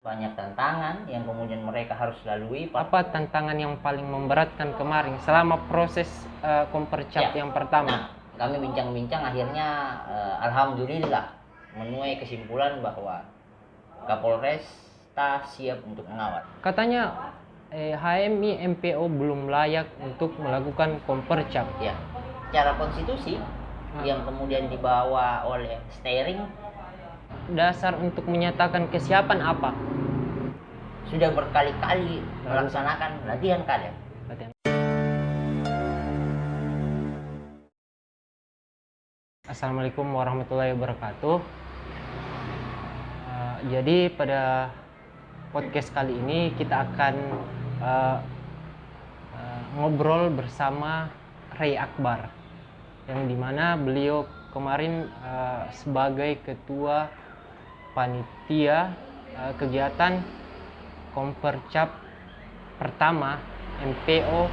banyak tantangan yang kemudian mereka harus lalui. Apa tantangan yang paling memberatkan kemarin selama proses Kompercap yang pertama? Nah, kami bincang-bincang akhirnya alhamdulillah menuai kesimpulan bahwa Kapolresta siap untuk mengawal. Katanya HMI MPO belum layak untuk melakukan Kompercap. Ya, secara konstitusi yang kemudian dibawa oleh steering, dasar untuk menyatakan kesiapan apa? sudah berkali-kali melaksanakan latihan kader. Assalamualaikum warahmatullahi wabarakatuh. Jadi pada podcast kali ini kita akan ngobrol bersama Ray Akbar, yang dimana beliau kemarin sebagai ketua panitia kegiatan Kompercap pertama MPO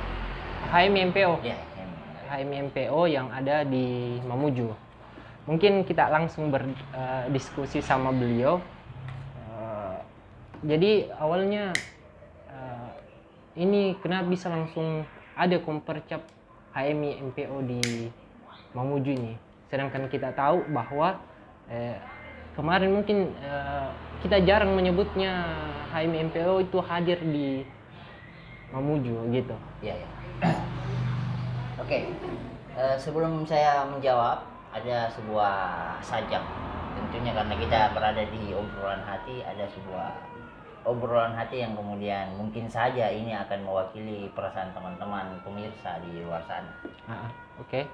HMI MPO Ya, HMI MPO yang ada di Mamuju. Mungkin kita langsung berdiskusi sama beliau. Jadi awalnya ini kenapa bisa langsung ada Kompercap HMI MPO di Mamuju ini, sedangkan kita tahu bahwa kemarin mungkin kita jarang menyebutnya HMI MPO itu hadir di Mamuju gitu. Ya. Oke, sebelum saya menjawab, ada sebuah sajak. Tentunya karena kita berada di obrolan hati, ada sebuah obrolan hati yang kemudian mungkin saja ini akan mewakili perasaan teman-teman pemirsa di luar sana. Oke.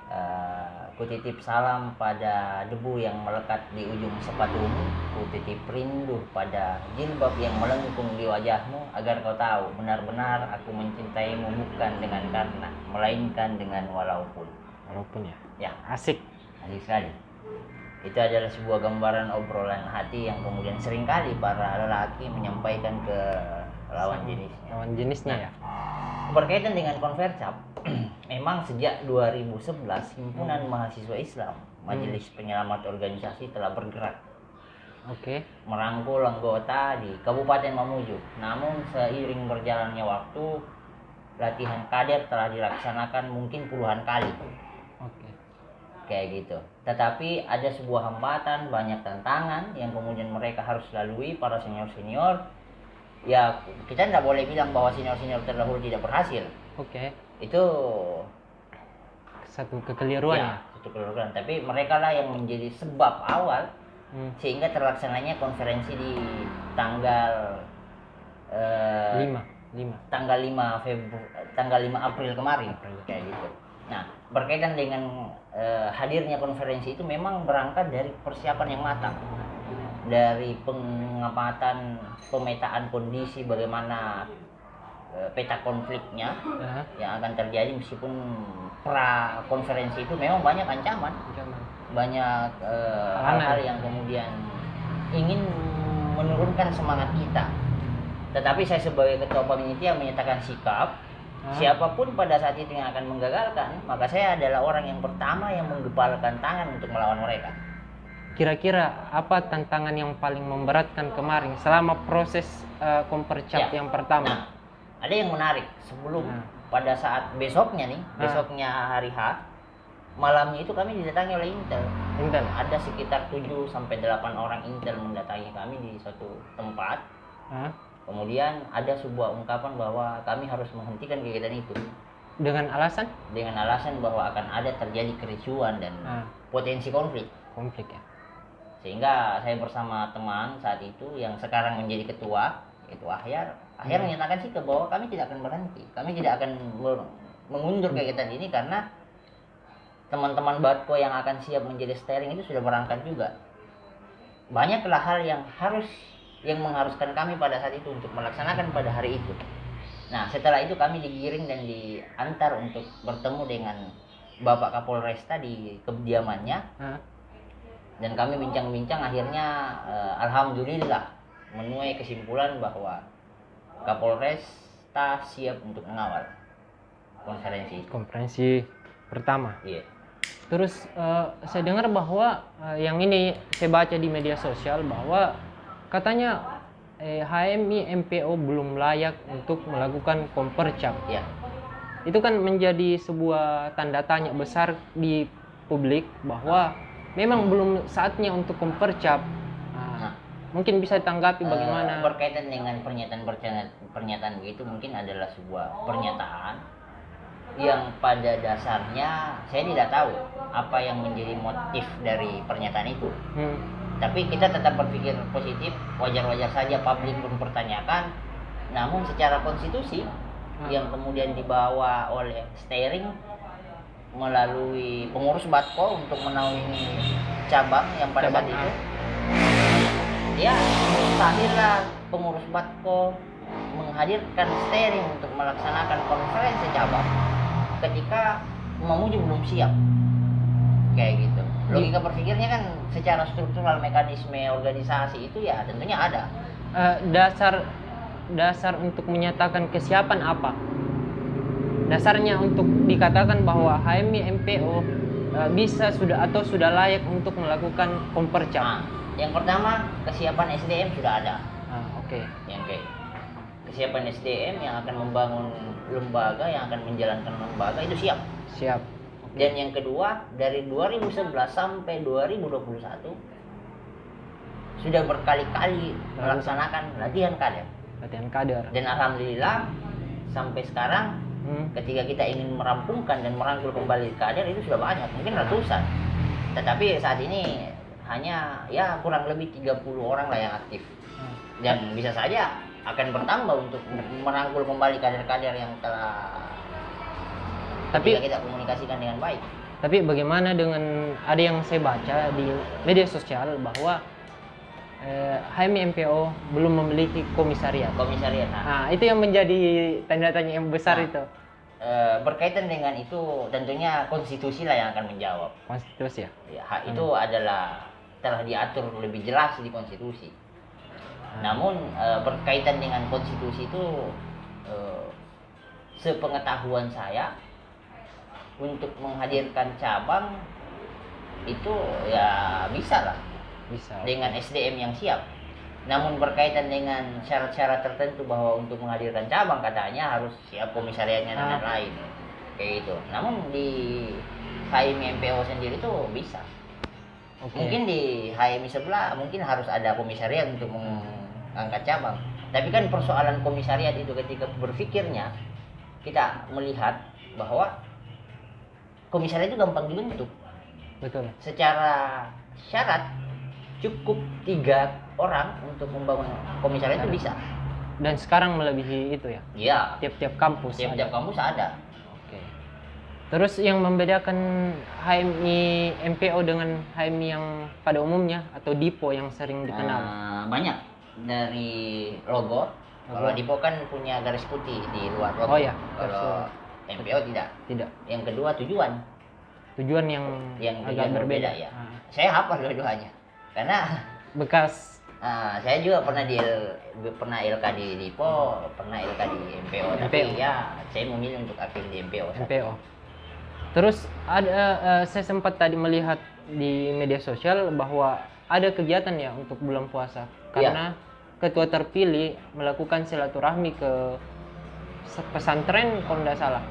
Ku titip salam pada debu yang melekat di ujung sepatumu. Ku titip rindu pada jilbab yang melengkung di wajahmu, agar kau tahu benar-benar aku mencintaimu bukan dengan karena, melainkan dengan walaupun. Walaupun Ya, asik sekali. Itu adalah sebuah gambaran obrolan hati yang kemudian seringkali para lelaki menyampaikan ke lawan jenisnya. Ya. Berkaitan dengan Kompercap, memang sejak 2011 Himpunan Mahasiswa Islam Majelis Penyelamat Organisasi telah bergerak merangkul anggota di Kabupaten Mamuju. Namun seiring berjalannya waktu, latihan kader telah dilaksanakan mungkin puluhan kali. Kayak gitu. Tetapi ada sebuah hambatan, banyak tantangan yang kemudian mereka harus lalui, para senior-senior. Ya, kita tidak boleh bilang bahwa senior-senior terdahulu tidak berhasil. Itu satu kekeliruan. Ya, satu kekeliruan. Tapi mereka lah yang menjadi sebab awal sehingga terlaksananya konferensi di tanggal 5 April kemarin. Kayak gitu. Nah, berkaitan dengan hadirnya konferensi itu memang berangkat dari persiapan yang matang, dari pengamatan, pemetaan kondisi bagaimana peta konfliknya yang akan terjadi, meskipun pra konferensi itu memang banyak ancaman, banyak hal-hal yang kemudian ingin menurunkan semangat kita. Tetapi saya sebagai ketua panitia menyatakan sikap. Siapapun pada saat itu yang akan menggagalkan, maka saya adalah orang yang pertama yang menggepalkan tangan untuk melawan mereka. Kira-kira apa tantangan yang paling memberatkan kemarin selama proses Kompercap yang pertama? Nah, ada yang menarik. Sebelum pada saat besoknya hari H, malamnya itu kami didatangi oleh Intel. Ada sekitar 7-8 orang Intel mendatangi kami di suatu tempat. Kemudian ada sebuah ungkapan bahwa kami harus menghentikan kegiatan itu. Dengan alasan? Dengan alasan bahwa akan ada terjadi kericuan dan potensi konflik ya. Sehingga saya bersama teman saat itu yang sekarang menjadi ketua, yaitu Ahyar menyatakan sikap bahwa kami tidak akan berhenti. Kami tidak akan mengundur kegiatan ini karena teman-teman Batko yang akan siap menjadi steering itu sudah berangkat juga. Banyaklah hal yang mengharuskan kami pada saat itu untuk melaksanakan pada hari itu. Nah, setelah itu kami digiring dan diantar untuk bertemu dengan Bapak Kapolresta di kediamannya. Dan kami bincang-bincang, akhirnya alhamdulillah menuai kesimpulan bahwa Kapolresta siap untuk mengawal konferensi pertama. Iya. Terus saya dengar bahwa yang ini saya baca di media sosial bahwa katanya HMI MPO belum layak untuk melakukan kompercap. Ya. Itu kan menjadi sebuah tanda tanya besar di publik bahwa memang belum saatnya untuk kompercap. Mungkin bisa ditanggapi bagaimana? Berkaitan dengan pernyataan begitu, mungkin adalah sebuah pernyataan yang pada dasarnya saya tidak tahu apa yang menjadi motif dari pernyataan itu. Tapi kita tetap berpikir positif, wajar-wajar saja publik mempertanyakan. Namun secara konstitusi yang kemudian dibawa oleh steering melalui pengurus Batko untuk menaungi cabang yang pada saat itu, ya mustahillah pengurus Batko menghadirkan steering untuk melaksanakan konferensi cabang ketika Mamuju belum siap, kayak gitu. Logika berpikirnya kan secara struktural mekanisme organisasi itu ya tentunya ada. Dasar untuk menyatakan kesiapan apa? Dasarnya untuk dikatakan bahwa HMI MPO bisa sudah layak untuk melakukan kompercap. Yang pertama, kesiapan SDM sudah ada. Oke. Yang kesiapan SDM yang akan membangun lembaga, yang akan menjalankan lembaga itu siap. Siap. Dan yang kedua, dari 2011 sampai 2021 sudah berkali-kali melaksanakan latihan kader. Dan alhamdulillah sampai sekarang ketika kita ingin merampungkan dan merangkul kembali kader itu sudah banyak, mungkin ratusan. Tetapi saat ini hanya ya kurang lebih 30 orang lah yang aktif. Dan bisa saja akan bertambah untuk merangkul kembali kader-kader yang telah kita komunikasikan dengan baik. Tapi bagaimana dengan ada yang saya baca di media sosial bahwa HMI MPO belum memiliki komisariat. Itu yang menjadi tanda tanya yang besar itu. Berkaitan dengan itu tentunya konstitusi lah yang akan menjawab. Konstitusi ya? Itu adalah telah diatur lebih jelas di konstitusi. Namun berkaitan dengan konstitusi itu sepengetahuan saya untuk menghadirkan cabang itu ya bisa lah. Dengan SDM yang siap. Namun berkaitan dengan syarat-syarat tertentu bahwa untuk menghadirkan cabang katanya harus siap komisariatnya dan lain-lain, kayak gitu. Namun di HMI MPO sendiri tuh bisa. Mungkin di HMI sebelah mungkin harus ada komisariat untuk mengangkat cabang. Tapi kan persoalan komisariat itu ketika berpikirnya kita melihat bahwa komisariat itu gampang dibentuk. Betul. Secara syarat cukup 3 orang untuk membangun komisariat itu bisa. Dan sekarang melebihi itu ya? Iya. Tiap-tiap kampus ada. Oke. Terus yang membedakan HMI MPO dengan HMI yang pada umumnya atau Dipo yang sering dikenal? Banyak. Dari logo. Kalau Dipo kan punya garis putih di luar logo. Kalau MPO tidak. Yang kedua tujuan yang agak berbeda ya. Saya hafal dua-duanya. Karena bekas saya juga pernah LK di Dipo, pernah LK di MPO. Tapi ya saya memilih untuk aktif di MPO. Terus ada saya sempat tadi melihat di media sosial bahwa ada kegiatan ya untuk bulan puasa karena ketua terpilih melakukan silaturahmi ke pesantren kalau tidak salah.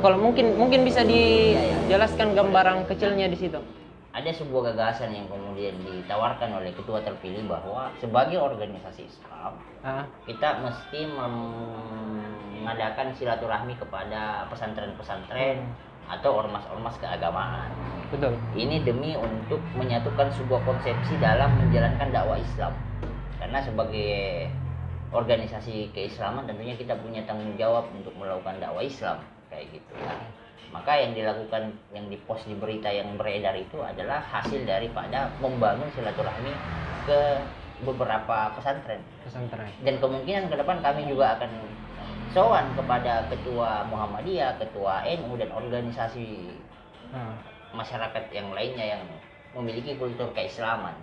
Kalau mungkin bisa dijelaskan gambaran kecilnya di situ. Ada sebuah gagasan yang kemudian ditawarkan oleh ketua terpilih bahwa sebagai organisasi Islam kita mesti mengadakan silaturahmi kepada pesantren-pesantren atau ormas-ormas keagamaan. Betul. Ini demi untuk menyatukan sebuah konsepsi dalam menjalankan dakwah Islam. Karena sebagai organisasi keislaman tentunya kita punya tanggung jawab untuk melakukan dakwah Islam kayak gitu ya. Maka yang dilakukan, yang dipost di berita yang beredar itu adalah hasil daripada membangun silaturahmi ke beberapa pesantren. Dan kemungkinan ke depan kami juga akan sowan kepada ketua Muhammadiyah, ketua NU dan organisasi masyarakat yang lainnya yang memiliki kultur keislaman.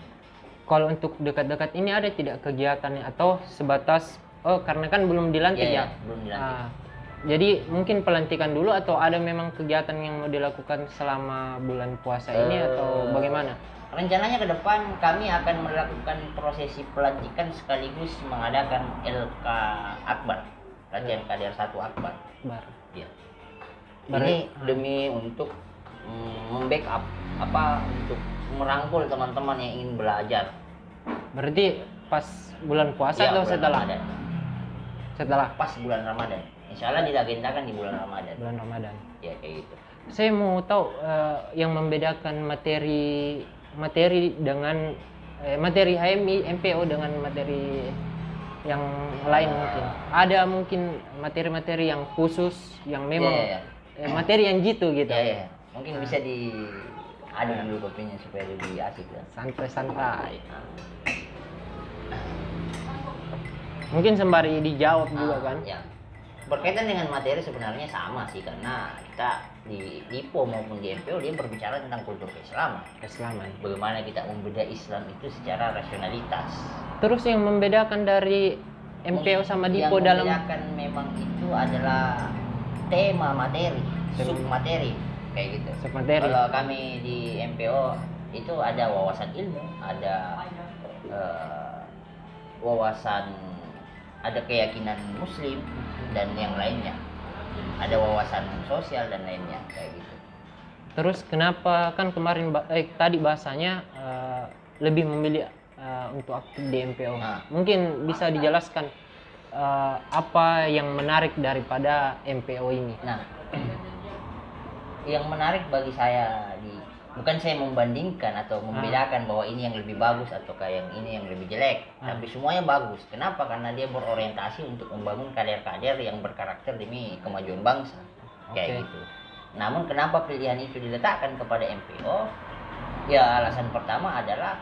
Kalau untuk dekat-dekat ini ada tidak kegiatannya atau sebatas karena kan belum dilantik ya? Belum dilantik. Jadi mungkin pelantikan dulu atau ada memang kegiatan yang mau dilakukan selama bulan puasa ini atau bagaimana? rencananya ke depan kami akan melakukan prosesi pelantikan sekaligus mengadakan LK Akbar, latihan kader 1 Akbar. Ya. Ini demi untuk membackup untuk merangkul teman-teman yang ingin belajar. Berarti pas bulan puasa atau bulan setelah? Ramadan. Setelah. Pas bulan Ramadan. Insya Allah diagendakan di bulan Ramadan. Bulan Ramadan. Ya kayak gitu. Saya mau tahu yang membedakan materi dengan materi HMI MPO dengan materi yang lain mungkin. Ada mungkin materi-materi yang khusus yang memang materi yang gitu. Ya. Mungkin bisa diadu dulu kopinya supaya lebih asik ya. Santai-santai. Mungkin sembari dijawab juga kan. Ya. Berkaitan dengan materi sebenarnya sama sih, karena kita di LIPO maupun di MPO dia berbicara tentang kultur keislaman. Bagaimana kita membeda Islam itu secara rasionalitas. Terus yang membedakan dari MPO sama LIPO dalam yang membedakan memang itu adalah tema materi, submateri kayak gitu. Submateri. Kalau kami di MPO itu ada wawasan ilmu, ada wawasan, ada keyakinan muslim dan yang lainnya, ada wawasan sosial dan lainnya kayak gitu. Terus kenapa kan kemarin tadi bahasanya lebih memilih untuk aktif di MPO? Mungkin bisa dijelaskan apa yang menarik daripada MPO ini? Nah, yang menarik bagi saya bukan saya membandingkan atau membedakan bahwa ini yang lebih bagus atau kayak yang ini yang lebih jelek, tapi semuanya bagus. Kenapa? Karena dia berorientasi untuk membangun kader-kader yang berkarakter demi kemajuan bangsa, kayak gitu. Namun kenapa pilihan itu diletakkan kepada MPO? Ya alasan pertama adalah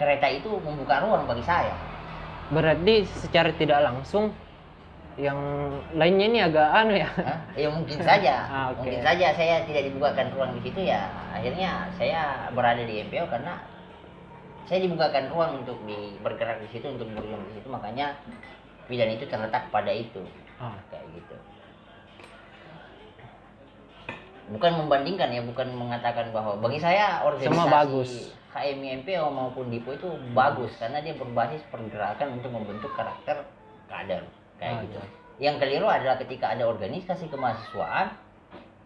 kereta itu membuka ruang bagi saya. Berarti secara tidak langsung yang lainnya ini agak ya? Ya mungkin saja. Mungkin saja saya tidak dibukakan ruang di situ, ya akhirnya saya berada di MPO karena saya dibukakan ruang untuk bergerak di situ, untuk berjuang di situ, makanya pilihan itu terletak pada itu. Kayak gitu. Bukan membandingkan ya, bukan mengatakan bahwa bagi saya organisasi HMI MPO maupun DIPO itu bagus karena dia berbasis pergerakan untuk membentuk karakter kader. Kayak gitu. Yang keliru adalah ketika ada organisasi kemahasiswaan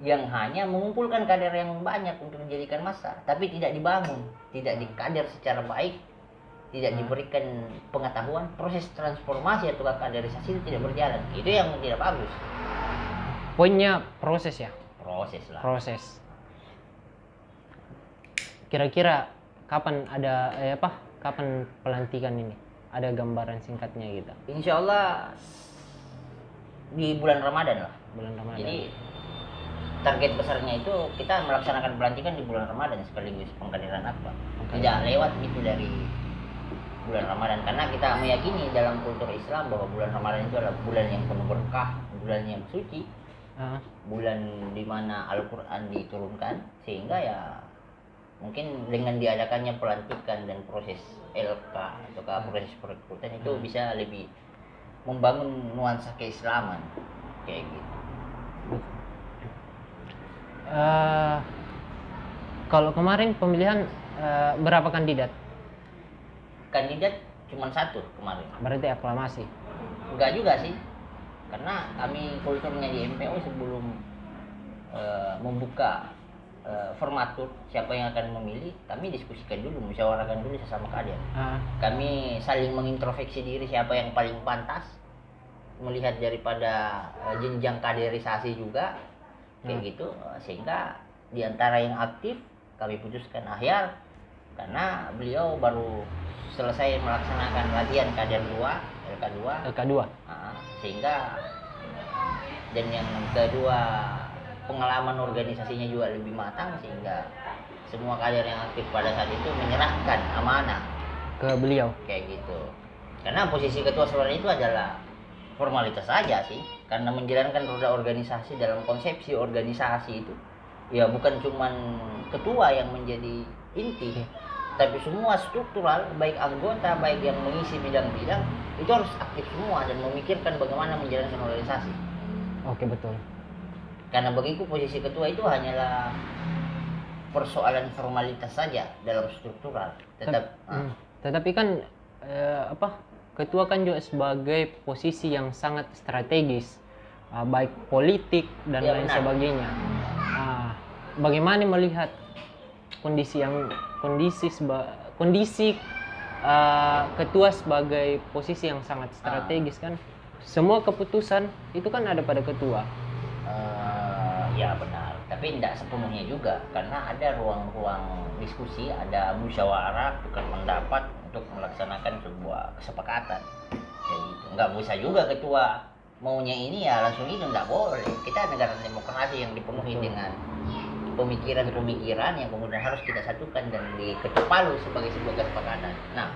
yang hanya mengumpulkan kader yang banyak untuk menjadikan massa, tapi tidak dibangun, tidak dikader secara baik, tidak diberikan pengetahuan, proses transformasi atau kaderisasi itu tidak berjalan. Itu yang tidak bagus. Poinnya proses ya? Proses lah. Proses. Kira-kira kapan ada kapan pelantikan ini? Ada gambaran singkatnya gitu? Insya Allah di bulan Ramadan lah. Jadi target besarnya itu kita melaksanakan pelantikan di bulan Ramadan sekaligus pengkaderan akbar. Tidak lewat gitu dari bulan Ramadan, karena kita meyakini dalam kultur Islam bahwa bulan Ramadan itu adalah bulan yang penuh berkah, bulan yang suci, bulan dimana Al-Quran diturunkan, sehingga ya mungkin dengan diadakannya pelantikan dan proses LK atau proses perekrutan itu bisa lebih membangun nuansa keislaman kayak gitu. Kalau kemarin pemilihan berapa kandidat? Kandidat cuma 1 kemarin. Berarti aklamasi? Enggak juga sih, karena kami kulturnya di MPO sebelum membuka formatur siapa yang akan memilih, kami diskusikan dulu, musyawarahkan dulu sesama kader. Kami saling mengintrospeksi diri siapa yang paling pantas, melihat daripada jenjang kaderisasi juga kayak gitu, sehingga diantara yang aktif kami putuskan Ahyar karena beliau baru selesai melaksanakan latihan kader 2 LK2 sehingga, dan yang kedua pengalaman organisasinya juga lebih matang, sehingga semua kader yang aktif pada saat itu menyerahkan amanah ke beliau kayak gitu. Karena posisi ketua sebenarnya itu adalah formalitas saja sih, karena menjalankan roda organisasi dalam konsepsi organisasi itu ya bukan cuman ketua yang menjadi inti, tapi semua struktural, baik anggota, baik yang mengisi bidang-bidang itu harus aktif semua dan memikirkan bagaimana menjalankan organisasi. Oke, betul. Karena bagiku posisi ketua itu hanyalah persoalan formalitas saja dalam struktural. Tetapi kan ketua kan juga sebagai posisi yang sangat strategis, baik politik dan lain sebagainya. Bagaimana melihat kondisi ketua sebagai posisi yang sangat strategis kan? Semua keputusan itu kan ada pada ketua. Ya benar, tapi tidak sepenuhnya juga, karena ada ruang-ruang diskusi, ada musyawarah tukar pendapat untuk melaksanakan sebuah kesepakatan. Jadi nggak bisa juga ketua maunya ini ya langsung itu, nggak boleh. Kita negara demokrasi yang dipenuhi dengan pemikiran-pemikiran yang kemudian harus kita satukan dan diketuk palu sebagai sebuah kesepakatan. Nah,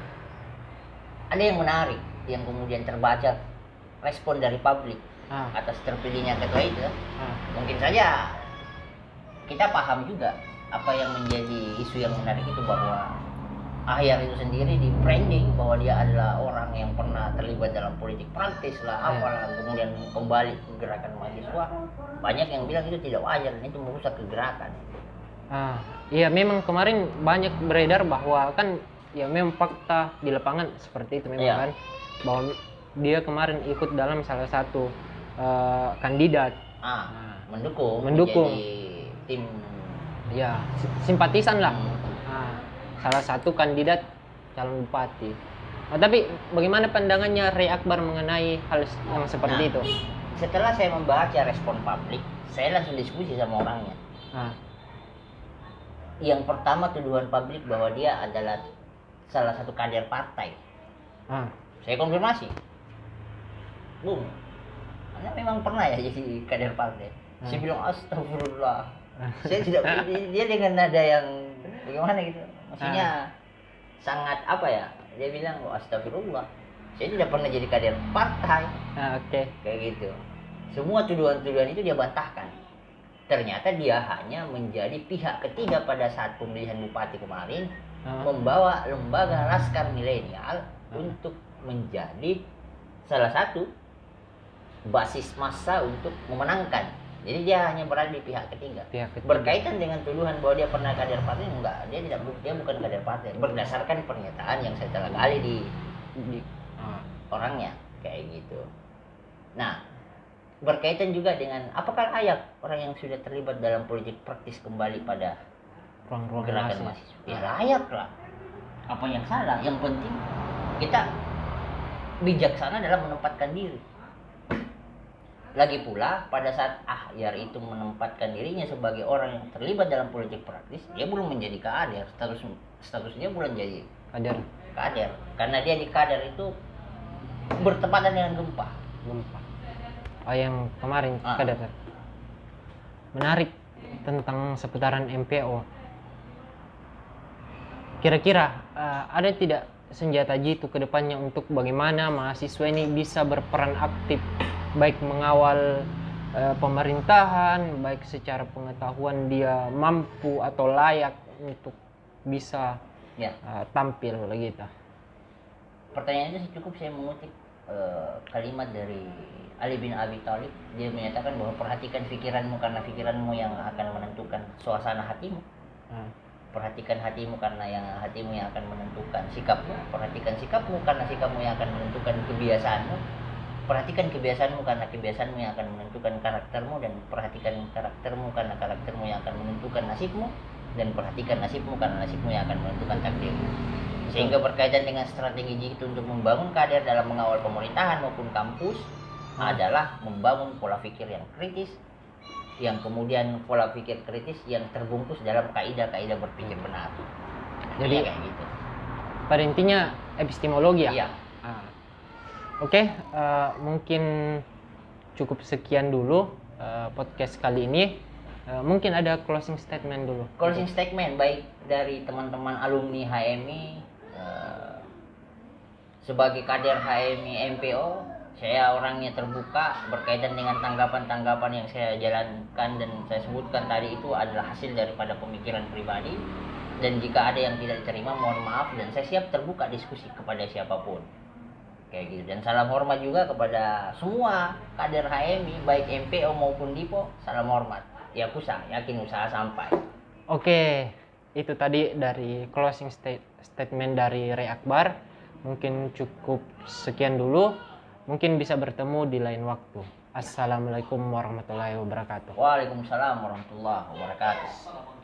ada yang menarik yang kemudian terbaca respon dari publik atas terpilihnya ketua itu. Mungkin saja kita paham juga apa yang menjadi isu yang menarik itu, bahwa Ahyar itu sendiri di branding bahwa dia adalah orang yang pernah terlibat dalam politik praktis lah, apalah, kemudian kembali ke gerakan mahasiswa. Banyak yang bilang itu tidak wajar dan itu merusak kegerakan. Iya, memang kemarin banyak beredar bahwa kan ya memang fakta di lapangan seperti itu memang kan, bahwa dia kemarin ikut dalam salah satu kandidat mendukung tim ya simpatisan lah, salah satu kandidat calon bupati. Tapi bagaimana pandangannya Rey Akbar mengenai hal yang seperti itu? Setelah saya membaca respon publik, saya langsung diskusi sama orangnya. Yang pertama, tuduhan publik bahwa dia adalah salah satu kader partai. Saya konfirmasi, Bung, Anda memang pernah ya jadi kader partai? Saya bilang astagfirullah. Saya tidak, dia dengan nada yang bagaimana gitu, maksudnya sangat apa ya, dia bilang astagfirullah, saya tidak pernah jadi kader partai. Kayak gitu. Semua tuduhan-tuduhan itu dia bantahkan. Ternyata dia hanya menjadi pihak ketiga pada saat pemilihan bupati kemarin, membawa lembaga Laskar Milenial untuk menjadi salah satu basis massa untuk memenangkan. Jadi dia hanya berada di pihak ketiga. Berkaitan dengan tuduhan bahwa dia pernah kader partai, enggak, dia bukan kader partai. Berdasarkan pernyataan yang saya telah gali di orangnya kayak gitu. Nah, berkaitan juga dengan apakah layak orang yang sudah terlibat dalam politik praktis kembali pada gerakan mahasiswa? Ya layak lah. Apa yang salah? Yang penting kita bijaksana dalam menempatkan diri. Lagi pula pada saat Ahyar itu menempatkan dirinya sebagai orang yang terlibat dalam politik praktis, dia belum menjadi kader, statusnya belum jadi kader, karena dia di kader itu bertepatan dengan gempa. Yang kemarin kader. Menarik tentang seputaran MPO. Kira-kira ada tidak senjata jitu ke depannya untuk bagaimana mahasiswa ini bisa berperan aktif, baik mengawal pemerintahan, baik secara pengetahuan dia mampu atau layak untuk bisa tampil begitu. Pertanyaan itu cukup saya mengutip kalimat dari Ali bin Abi Thalib. Dia menyatakan bahwa perhatikan pikiranmu karena pikiranmu yang akan menentukan suasana hatimu. Perhatikan hatimu karena hatimu yang akan menentukan sikapmu. Perhatikan sikapmu karena sikapmu yang akan menentukan kebiasaanmu. Perhatikan kebiasaanmu karena kebiasaanmu yang akan menentukan karaktermu, dan perhatikan karaktermu karena karaktermu yang akan menentukan nasibmu, dan perhatikan nasibmu karena nasibmu yang akan menentukan takdirmu. Sehingga berkaitan dengan strategi itu untuk membangun kader dalam mengawal pemerintahan maupun kampus adalah membangun pola pikir yang kritis, yang kemudian pola pikir kritis yang terbungkus dalam kaidah-kaidah berpikir benar. Jadi kayak gitu. Pada intinya epistemologi ya. Iya. Oke, mungkin cukup sekian dulu podcast kali ini. Mungkin ada closing statement dulu. Closing statement baik dari teman-teman alumni HMI, sebagai kader HMI MPO, saya orangnya terbuka berkaitan dengan tanggapan-tanggapan yang saya jalankan dan saya sebutkan tadi itu adalah hasil daripada pemikiran pribadi, dan jika ada yang tidak diterima mohon maaf, dan saya siap terbuka diskusi kepada siapapun. Kayak gitu. Dan salam hormat juga kepada semua kader HMI baik MPO maupun Dipo. Salam hormat. Ya yakin usaha sampai. Oke, itu tadi dari closing statement dari Ray Akbar. Mungkin cukup sekian dulu. Mungkin bisa bertemu di lain waktu. Assalamualaikum warahmatullahi wabarakatuh. Waalaikumsalam warahmatullahi wabarakatuh.